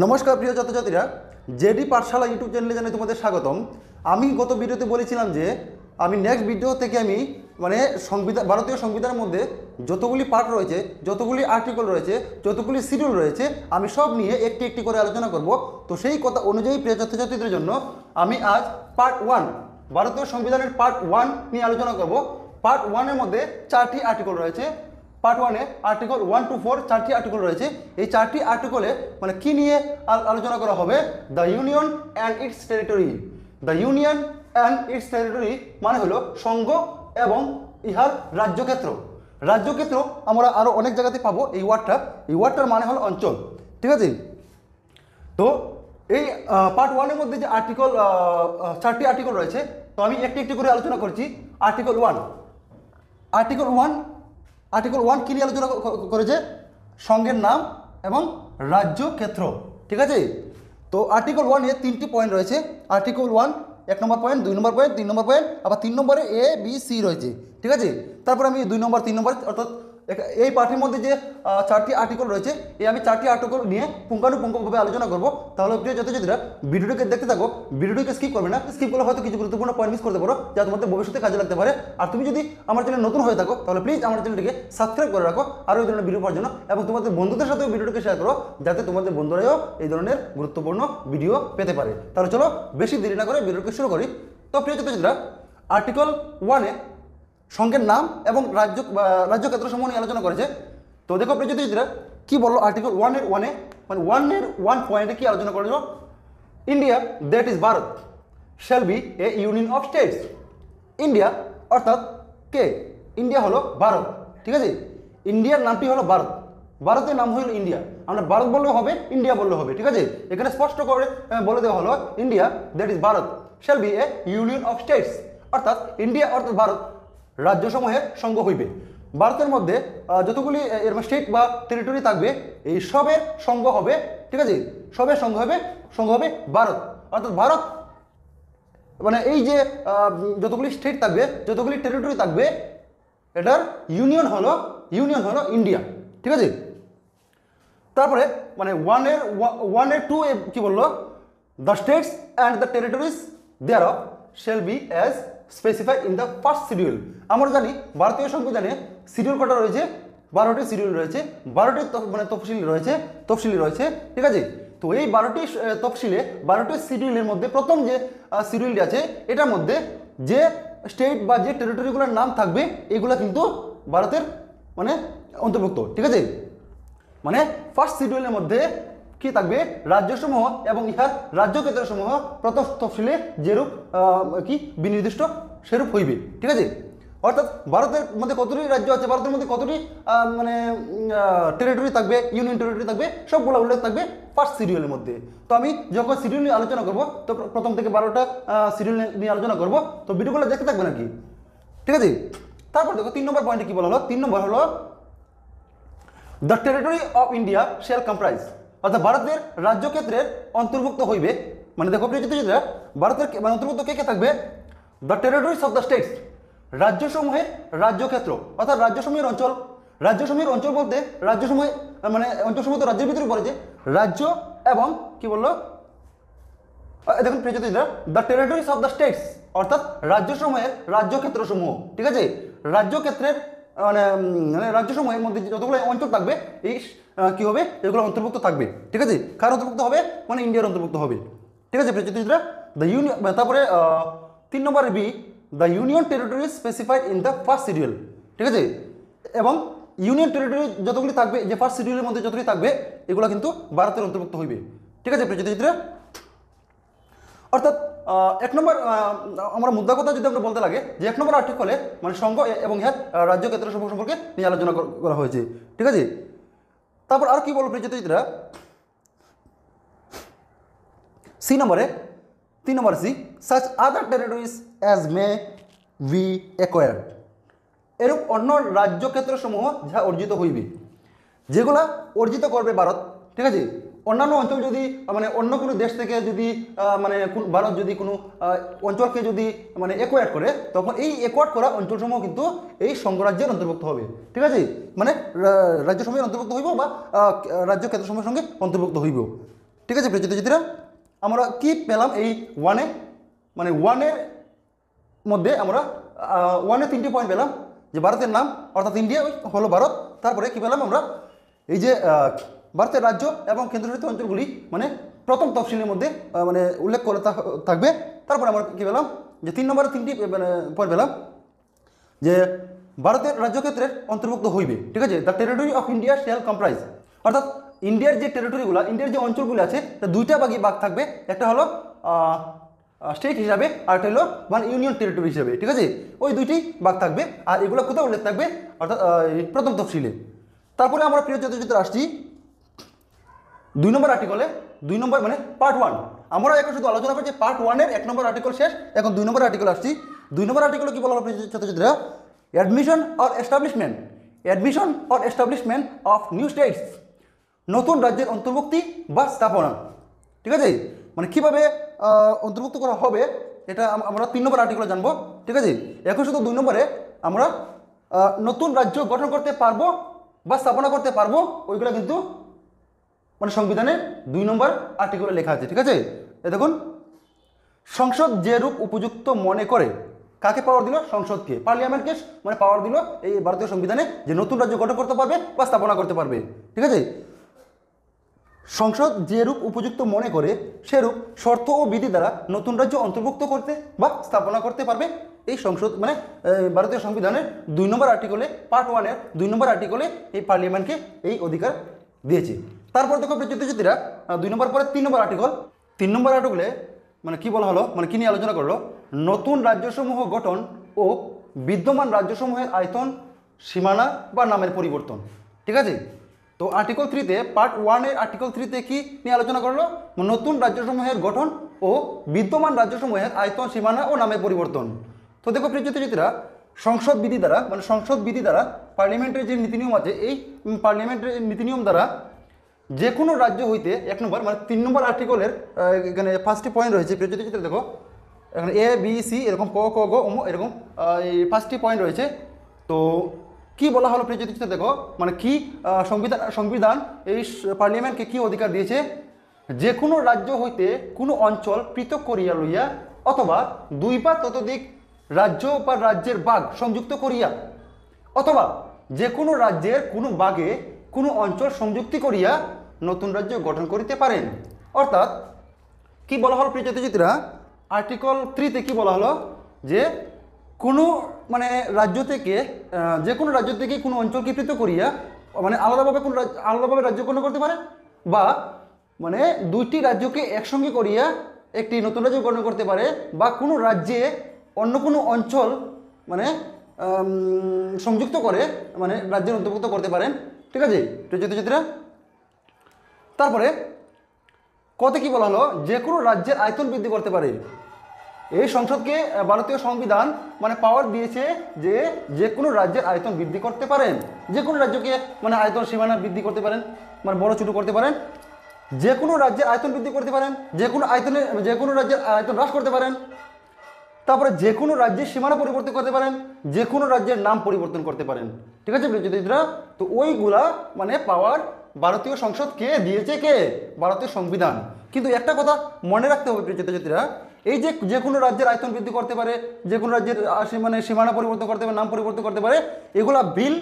নমস্কার প্রিয় ছাত্রছাত্রীরা, জেডি পাঠশালা ইউটিউব চ্যানেলে জানাই তোমাদের স্বাগতম। আমি গত ভিডিওতে বলেছিলাম যে আমি নেক্সট ভিডিও থেকে আমি ভারতীয় সংবিধানের মধ্যে যতগুলি পার্ট রয়েছে, যতগুলি আর্টিকেল রয়েছে, যতগুলি শিডিউল রয়েছে, আমি সব নিয়ে একটি একটি করে আলোচনা করব। তো সেই কথা অনুযায়ী প্রিয় ছাত্রছাত্রীদের জন্য আমি আজ পার্ট 1 ভারতীয় সংবিধানের পার্ট 1 নিয়ে আলোচনা করব। পার্ট 1-এর মধ্যে 4টি আর্টিকেল রয়েছে। পার্ট 1-এ আর্টিকেল 1 to 4 4টি আর্টিকেল রয়েছে। এই 4টি আর্টিকেলে মানে কি নিয়ে আলোচনা করা হবে? The union and it's territory. The union and it's territory মানে হলো সংঘ এবং ইহার রাজ্যক্ষেত্র। রাজ্যক্ষেত্র আমরা আরও অনেক জায়গাতে পাবো এই ওয়ার্ডটার মানে হলো অঞ্চল, ঠিক আছে? তো এই পার্ট 1-এর মধ্যে যে আর্টিকেল 4টি আর্টিকেল রয়েছে, তো আমি একটি একটি করে আলোচনা করছি। আর্টিকেল 1 কি নিয়ে আলোচনা করেছে? সংঘের নাম এবং রাজ্যক্ষেত্র, ঠিক আছে? তো আর্টিকেল 1-এ 3টি পয়েন্ট রয়েছে। আর্টিকেল 1 1 নম্বর পয়েন্ট, 2 নম্বর পয়েন্ট, 3 নম্বর পয়েন্ট, আবার 3 নম্বরে এ বি সি রয়েছে, ঠিক আছে? তারপর আমি 2 নম্বর 3 নম্বর অর্থাৎ এই পাঠের মধ্যে যে 4টি আর্টিকেল রয়েছে, আমি 4টি আর্টিকেল নিয়ে পুঙ্খানুপুঙ্খভাবে আলোচনা করবো। তাহলে প্রিয় ছাত্রছাত্রীরা ভিডিওটিকে দেখতে থাকো, ভিডিওটিকে স্কিপ করবে না। স্কিপ করলে হয়তো কিছু গুরুত্বপূর্ণ পয়েন্ট মিস করতে পারো, যা তোমাদের ভবিষ্যতে কাজে লাগতে পারে। আর তুমি যদি আমার চ্যানেল নতুন হয়ে থাকো, তাহলে প্লিজ আমার চ্যানেলটিকে সাবস্ক্রাইব করে রাখো আরও এই ধরনের ভিডিও পাওয়ার জন্য, এবং তোমাদের বন্ধুদের সাথেও ভিডিওটিকে শেয়ার করো, যাতে তোমাদের বন্ধুরাও এই ধরনের গুরুত্বপূর্ণ ভিডিও পেতে পারে। তাহলে চলো বেশি দেরি না করে ভিডিওটিকে শুরু করি। তো প্রিয় ছাত্রছাত্রীরা, আর্টিকেল 1-এ সংঘের নাম এবং রাজ্যক্ষেত্র সমূহ নিয়ে আলোচনা করেছে। তো দেখো প্রিয় ছাত্রছাত্রীরা কি বললো আর্টিকেল 1-এর 1-এ, মানে 1-এর 1 পয়েন্টে কি আলোচনা করেছিল? India that is Bharat shall B A union of states. India অর্থাৎ কে? ইন্ডিয়া হলো ভারত, ঠিক আছে? ইন্ডিয়ার নামটি হলো ভারত, ভারতের নাম হলো ইন্ডিয়া। আমরা ভারত বললেও হবে, ইন্ডিয়া বললেও হবে, ঠিক আছে? এখানে স্পষ্ট করে বলে দেওয়া হলো India that is Bharat shall B A union of states, অর্থাৎ ইন্ডিয়া অর্থাৎ ভারত রাজ্যসমূহের সংঘ হইবে। ভারতের মধ্যে যতগুলি স্টেট বা টেরিটরি থাকবে, এই সবের সংঘ হবে, ঠিক আছে? সবের সংঘ হবে ভারত, অর্থাৎ ভারত মানে এই যে যতগুলি স্টেট থাকবে, যতগুলি টেরিটরি থাকবে, এটার ইউনিয়ন হলো ইন্ডিয়া, ঠিক আছে? তারপরে মানে 1-এর 2 কি বললো? The states and the territories thereof shall be as specified in the first schedule. আমরা জানি ভারতীয় সংবিধানে শিডিউল কটা রয়েছে? 12টি শিডিউল রয়েছে, 12টি মানে তফসিলি রয়েছে, ঠিক আছে? তো এই 12টি তফসিলে 12টি শিডিউলের মধ্যে প্রথম যে শিডিউলটি আছে, এটার মধ্যে যে স্টেট বা যে টেরিটরিগুলোর নাম থাকবে, এগুলো কিন্তু ভারতের মানে অন্তর্ভুক্ত, ঠিক আছে? মানে ফার্স্ট শিডিউলের মধ্যে কি থাকবে? রাজ্যসমূহ এবং ইহার রাজ্যক্ষেত্রসমূহ প্রথম তফসিলে যেরূপ কি বিনির্দিষ্ট সেরূপ হইবে, ঠিক আছে? অর্থাৎ ভারতের মধ্যে কতটি রাজ্য আছে, ভারতের মধ্যে কতটি মানে টেরিটরি থাকবে, ইউনিয়ন টেরিটরি থাকবে, সবগুলো উল্লেখ থাকবে ফার্স্ট শিডিউলের মধ্যে। তো আমি যখন শিডিউল নিয়ে আলোচনা করবো, তো প্রথম থেকে 12টা শিডিউল নিয়ে আলোচনা করবো, তো ভিডিওগুলো দেখতে থাকবে নাকি, ঠিক আছে? তারপর দেখো 3 নম্বর পয়েন্টে কি বলা হলো? 3 নম্বর হলো the territory of India shall comprise, অর্থাৎ ভারতের রাজ্যক্ষেত্রের অন্তর্ভুক্ত হইবে। মানে দেখো প্রিয় ছাত্রছাত্রীরা, ভারতের মানে অন্তর্ভুক্ত কে কে থাকবে? The territories of the states, রাজ্যসমূহের রাজ্যক্ষেত্র, অর্থাৎ রাজ্যসমূহের অঞ্চল। রাজ্যসমূহের অঞ্চল বলতে রাজ্যসমূহে মানে অঞ্চলসমূহ তো রাজ্যের ভিতরে পড়েছে, রাজ্য এবং কি বললো? দেখুন প্রিয় ছাত্রছাত্রীরা, the territories of the states অর্থাৎ রাজ্যসমূহের রাজ্যক্ষেত্রসমূহ, ঠিক আছে? রাজ্যক্ষেত্রের মানে রাজ্যসমূহের মধ্যে যতগুলো অঞ্চল থাকবে, এই কি হবে? এগুলো অন্তর্ভুক্ত থাকবে, ঠিক আছে? কার অন্তর্ভুক্ত হবে? মানে ইন্ডিয়ার অন্তর্ভুক্ত হবে, ঠিক আছে প্রিয় ছাত্রছাত্রীরা? দ্য ইউনিয়ন, তারপরে 3 নম্বরে B, the union territory specified in the first schedule, ঠিক আছে? এবং ইউনিয়ন টেরিটরি যতগুলি থাকবে, যে ফার্স্ট শিডিউলের মধ্যে যতগুলি থাকবে, এগুলো কিন্তু ভারতের অন্তর্ভুক্ত হইবে, ঠিক আছে প্রিয় ছাত্রছাত্রীরা? অর্থাৎ 1 নম্বর আমরা মুদ্রা কথা যদি আমরা বলতে লাগে, যে 1 নম্বর আর্টিকেলে মানে সংঘ এবং ইহার রাজ্যক্ষেত্র সম্পর্কে নিয়ে আলোচনা করা হয়েছে, ঠিক আছে? তারপর আর কি বলবো প্রিয় ছাত্রছাত্রীরা? সি নম্বরে 3 নম্বর C, such other territories as may be acquired, এরূপ অন্য রাজ্যক্ষেত্রসমূহ যা অর্জিত হইবে, যেগুলা অর্জিত করবে ভারত, ঠিক আছে? অন্যান্য অঞ্চল যদি মানে অন্য কোনো দেশ থেকে যদি মানে ভারত যদি কোনো অঞ্চলকে যদি মানে অ্যাকোয়ার্ড করে, তখন এই অ্যাকোয়ার্ড করা অঞ্চলসমূহ কিন্তু এই সংঘরাজ্যের অন্তর্ভুক্ত হবে, ঠিক আছে? মানে রাজ্যসমূহের অন্তর্ভুক্ত হইব বা রাজ্য ক্ষেত্রসমূহের সঙ্গে অন্তর্ভুক্ত হইব। ঠিক আছে প্রিয় ছাত্রছাত্রীরা, আমরা কি পেলাম এই ওয়ানে, মানে ওয়ানের মধ্যে আমরা ওয়ানে 3টি পয়েন্ট পেলাম, যে ভারতের নাম অর্থাৎ ইন্ডিয়া হলো ভারত। তারপরে কি পেলাম আমরা, এই যে ভারতের রাজ্য এবং কেন্দ্রশাসিত অঞ্চলগুলি মানে প্রথম তফসিলের মধ্যে মানে উল্লেখ করে থাকবে। তারপরে আমরা কী পেলাম, যে 3 নম্বরে 3টি মানে পয়েন্ট পেলাম, যে ভারতের রাজ্যক্ষেত্রের অন্তর্ভুক্ত হইবে। ঠিক আছে, the territory of India shall comprise, অর্থাৎ ইন্ডিয়ার যে টেরিটরিগুলো, ইন্ডিয়ার যে অঞ্চলগুলো আছে তা দুইটা ভাগ থাকবে, একটা হলো স্টেট হিসাবে আর একটা হলো মানে ইউনিয়ন টেরিটরি হিসাবে। ঠিক আছে, ওই দুইটি ভাগ থাকবে, আর এগুলো কোথাও উল্লেখ থাকবে অর্থাৎ প্রথম তফসিলে। তারপরে আমরা প্রিয় ছাত্রছাত্রীরা আসছি 2 নম্বর আর্টিকলে, 2 নম্বর মানে পার্ট 1। আমরা এখন শুধু আলোচনা করছি পার্ট 1-এর 1 নম্বর আর্টিকেল শেষ, এখন 2 নম্বর আর্টিকেল আসছি। 2 নম্বর আর্টিকেলে কি বলা হলো ছাত্রছাত্রীরা, admission or establishment of new states, নতুন রাজ্যের অন্তর্ভুক্তি বা স্থাপনা। ঠিক আছে, মানে কীভাবে অন্তর্ভুক্ত করা হবে এটা আমরা 3 নম্বর আর্টিকেলে জানবো। ঠিক আছে, এখন শুধু 2 নম্বরে আমরা নতুন রাজ্য গঠন করতে পারবো বা স্থাপনা করতে পারবো, ওইগুলো কিন্তু মানে সংবিধানের 2 নম্বর আর্টিকেলে লেখা আছে। ঠিক আছে, দেখুন, সংসদ যে রূপ উপযুক্ত মনে করে, কাকে পাওয়ার দিল, সংসদকে, পার্লামেন্টকে মানে পাওয়ার দিল এই ভারতীয় সংবিধানে, যে নতুন রাজ্য গঠন করতে পারবে বা স্থাপনা করতে পারবে। ঠিক আছে, সংসদ যে রূপ উপযুক্ত মনে করে সেরূপ শর্ত ও বিধি দ্বারা নতুন রাজ্য অন্তর্ভুক্ত করতে বা স্থাপনা করতে পারবে এই সংসদ, মানে ভারতীয় সংবিধানের 2 নম্বর আর্টিকেলে, পার্ট 1-এর 2 নম্বর আর্টিকেলে এই পার্লামেন্টকে এই অধিকার দিয়েছে। তারপর দেখো ছাত্রছাত্রীরা 2 নম্বর পরে 3 নম্বর আর্টিকেল, 3 নম্বর আর্টিকেলে মানে কি বলা হলো, মানে কি নিয়ে আলোচনা করলো, নতুন রাজ্যসমূহ গঠন ও বিদ্যমান রাজ্যসমূহের আয়তন, সীমানা বা নামের পরিবর্তন। ঠিক আছে, তো আর্টিকেল 3-তে, পার্ট 1-এর আর্টিকেল 3-তে কি নিয়ে আলোচনা করলো, নতুন রাজ্যসমূহের গঠন ও বিদ্যমান রাজ্যসমূহের আয়তন, সীমানা ও নামের পরিবর্তন। তো দেখো প্রিয় ছাত্রছাত্রীরা, সংসদ বিধি দ্বারা পার্লামেন্টের যে নীতিনিয়ম আছে, এই পার্লামেন্টের নীতিনিয়ম দ্বারা যে কোনো রাজ্য হইতে 1 নম্বর মানে 3 নম্বর আর্টিকেলের এখানে 5টি পয়েন্ট রয়েছে প্রিয় ছাত্রছাত্রীরা। দেখো এখানে A B C এরকম ক খ গ এরকম এই 5টি পয়েন্ট রয়েছে। তো কি বলা হলো প্রিয় ছাত্রছাত্রীরা, দেখো মানে কি সংবিধান এই পার্লামেন্টকে কি অধিকার দিয়েছে, যে কোনো রাজ্য হইতে কোনো অঞ্চল পৃথক করিয়া লইয়া অথবা 2 বা ততোধিক রাজ্য বা রাজ্যের ভাগ সংযুক্ত করিয়া অথবা যে কোনো রাজ্যের কোনো ভাগে কোনো অঞ্চল সংযুক্তি করিয়া নতুন রাজ্য গঠন করিতে পারেন। অর্থাৎ কি বলা হলো প্রিয় ছাত্রছাত্রীরা, আর্টিকেল 3-তে কি বলা হলো, যে কোনো মানে রাজ্য থেকে যে কোনো রাজ্য থেকে কোনো অঞ্চলকে পৃথক করিয়া মানে আলাদাভাবে রাজ্য গঠন করতে পারে, বা মানে 2টি রাজ্যকে একসঙ্গে করিয়া একটি নতুন রাজ্য গঠন করতে পারে, বা কোনো রাজ্যে অন্য কোনো অঞ্চল মানে সংযুক্ত করে মানে রাজ্যের অন্তর্ভুক্ত করতে পারেন। ঠিক আছে ছাত্রছাত্রীরা, তারপরে কতে কি বলা হলো, যে কোনো রাজ্যের আয়তন বৃদ্ধি করতে পারে। এই সংসদকে ভারতীয় সংবিধান মানে পাওয়ার দিয়েছে যে যে কোনো রাজ্যের আয়তন বৃদ্ধি করতে পারেন, যে কোনো রাজ্যকে মানে আয়তন সীমানা বৃদ্ধি করতে পারেন, মানে বড় ছোটো করতে পারেন, যে কোনো রাজ্যের আয়তন বৃদ্ধি করতে পারেন, যে কোনো রাজ্যের আয়তন হ্রাস করতে পারেন, তারপরে যে কোনো রাজ্যের সীমানা পরিবর্তন করতে পারেন, যে কোনো রাজ্যের নাম পরিবর্তন করতে পারেন। ঠিক আছে প্রিয়ছাত্রীরা, তো ওইগুলা মানে পাওয়ার ভারতীয় সংসদকে দিয়েছে কে, ভারতীয় সংবিধান। কিন্তু একটা কথা মনে রাখতে হবে প্রিয়ছাত্রীরা, এই যে কোনো রাজ্যের আয়তন বৃদ্ধি করতে পারে, যে কোনো রাজ্যের মানে সীমানা পরিবর্তন করতে পারে, নাম পরিবর্তন করতে পারে, এগুলা বিল,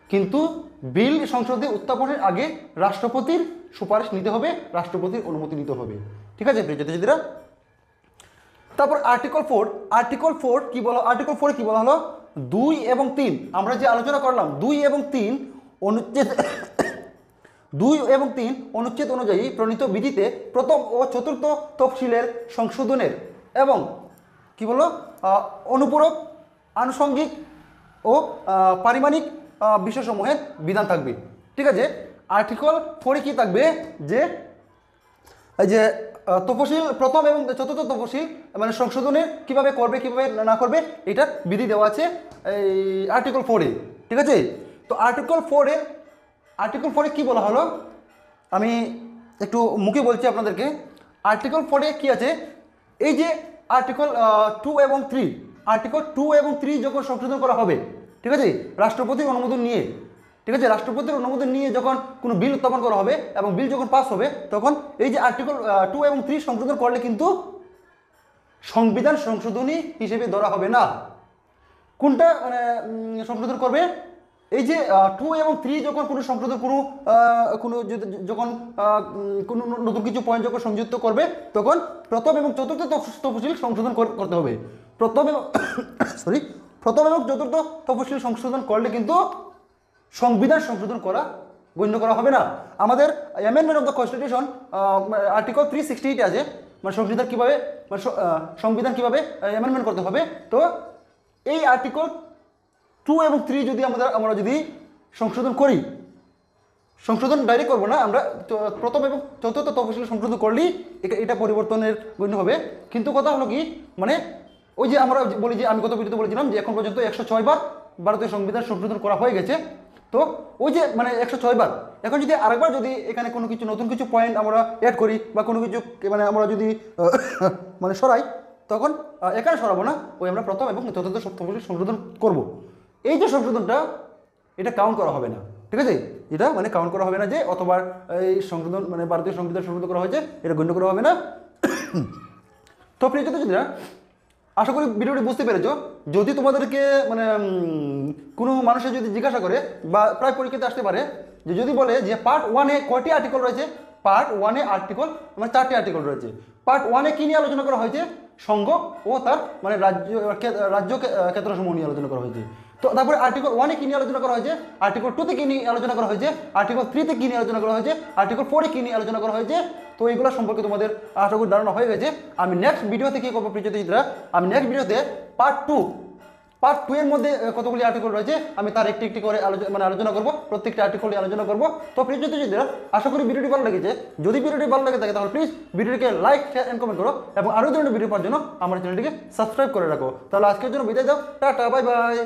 কিন্তু বিল সংসদে উত্থাপনের আগে রাষ্ট্রপতির সুপারিশ নিতে হবে, রাষ্ট্রপতির অনুমতি নিতে হবে। ঠিক আছে প্রিয়ছাত্রীরা, তারপর আর্টিকেল 4 কি বলা, আর্টিকেল 4 কি বলা হলো, 2 এবং 3 আমরা যে আলোচনা করলাম 2 এবং 3 অনুচ্ছেদ অনুযায়ী প্রণীত বিধিতে প্রথম ও চতুর্থ তফসিলের সংশোধনের এবং কি বললো অনুপূরক, আনুষঙ্গিক ও পারিমাণিক বিষয়সমূহের বিধান থাকবে। ঠিক আছে, আর্টিকেল 4-এ কি থাকবে, যে এই যে তফসিল প্রথম এবং চতুর্থ তফসিল মানে সংশোধনে কিভাবে করবে কিভাবে না করবে এটার বিধি দেওয়া আছে এই আর্টিকেল 4-এ। ঠিক আছে, তো আর্টিকেল 4-এ কি বলা হলো, আমি একটু মুখে বলছি আপনাদেরকে। আর্টিকেল 4-এ কি আছে, এই যে আর্টিকেল 2 এবং 3 যখন সংশোধন করা হবে, ঠিক আছে, রাষ্ট্রপতির অনুমোদন নিয়ে, ঠিক আছে, রাষ্ট্রপতির অনুমোদন নিয়ে যখন কোনো বিল উত্থাপন করা হবে এবং বিল যখন পাস হবে তখন এই যে আর্টিকেল 2 এবং 3 সংশোধন করলে কিন্তু সংবিধান সংশোধনী হিসেবে ধরা হবে না। কোনটা মানে সংশোধন করবে? এই যে 2 এবং 3 যখন কোনো সংশোধন যখন কোনো নতুন কিছু পয়েন্ট যখন সংযুক্ত করবে তখন প্রথম এবং চতুর্থ তফসিল সংশোধন করতে হবে। প্রথম এবং চতুর্থ তফসিল সংশোধন করলে কিন্তু সংবিধান সংশোধন করা গণ্য করা হবে না। আমাদের amendment of the constitution article 368 আছে, মানে সংবিধান কিভাবে অ্যামেন্ডমেন্ট করতে হবে। তো এই আর্টিকেল 2 এবং 3 যদি আমরা যদি সংশোধন করি, সংশোধন ডাইরেক্ট করবো না, আমরা প্রথম এবং চতুর্থ তফসিল সংশোধন করলেই এটা পরিবর্তনের গণ্য হবে। কিন্তু কথা হলো কি, মানে ওই যে আমরা বলি যে আমি গত ভিডিওতে বলেছিলাম যে এখন পর্যন্ত 106 বার ভারতীয় সংবিধান সংশোধন করা হয়ে গেছে। তো ওই যে মানে 106 বার, এখন যদি আরেকবার যদি এখানে কোনো কিছু নতুন কিছু পয়েন্ট আমরা অ্যাড করি বা কোনো কিছু মানে আমরা যদি মানে সরাই, তখন এখানে সরাবো না, ওই আমরা প্রথম এবং চতুর্থ তফসিল সংশোধন করব। এই যে সংশোধনটা এটা কাউন্ট করা হবে না, ঠিক আছে, এটা মানে কাউন্ট করা হবে না যে অতবার এই সংশোধন মানে ভারতীয় সংবিধান সংশোধন করা হয়েছে, এটা গণ্য করা হবে না। তো প্রিয় ছাত্রছাত্রীরা, আশা করি ভিডিওটি বুঝতে পেরেছো। যদি তোমাদেরকে মানে কোনো মানুষের যদি জিজ্ঞাসা করে বা প্রায় পরীক্ষাতে আসতে পারে যে যদি বলে যে পার্ট 1-এ কয়টি আর্টিকেল রয়েছে, পার্ট 1-এ আর্টিকেল মানে 4টি আর্টিকেল রয়েছে। পার্ট 1-এ কী নিয়ে আলোচনা করা হয়েছে? সংঘ ও তার মানে রাজ্য ক্ষেত্রসমূহ নিয়ে আলোচনা করা হয়েছে। তো তারপরে আর্টিকেল 1-এ কী নিয়ে আলোচনা করা হয়েছে, আর্টিকেল 2-তে কী নিয়ে আলোচনা করা হয়েছে, আর্টিকেল 3-তে কী নিয়ে আলোচনা করা হয়েছে, আর্টিকেল 4-এ কী নিয়ে আলোচনা করা হয়েছে। তো এইগুলো সম্পর্কে তোমাদের আশা করি ধারণা হয়ে গেছে। আমি নেক্সট ভিডিওতে কী করবো প্রিয় ছাত্রছাত্রীরা, আমি নেক্সট ভিডিওতে পার্ট 2 এর মধ্যে কতগুলি আর্টিকেল রয়েছে আমি তার একটি করে আলোচনা করবো, প্রত্যেকটা আর্টিকেল নিয়ে আলোচনা করবো। তো প্রিয় ছাত্রছাত্রীরা, আশা করি ভিডিওটি ভালো লেগেছে। যদি ভিডিওটি ভালো লেগে থাকে তাহলে প্লিজ ভিডিওটিকে লাইক, শেয়ার এন্ড কমেন্ট করো এবং আরও ধরনের ভিডিও পাওয়ার জন্য আমার চ্যানেলটিকে সাবস্ক্রাইব করে রাখো। তাহলে আজকের জন্য বিদায় দাও, টাটা, বাই বাই।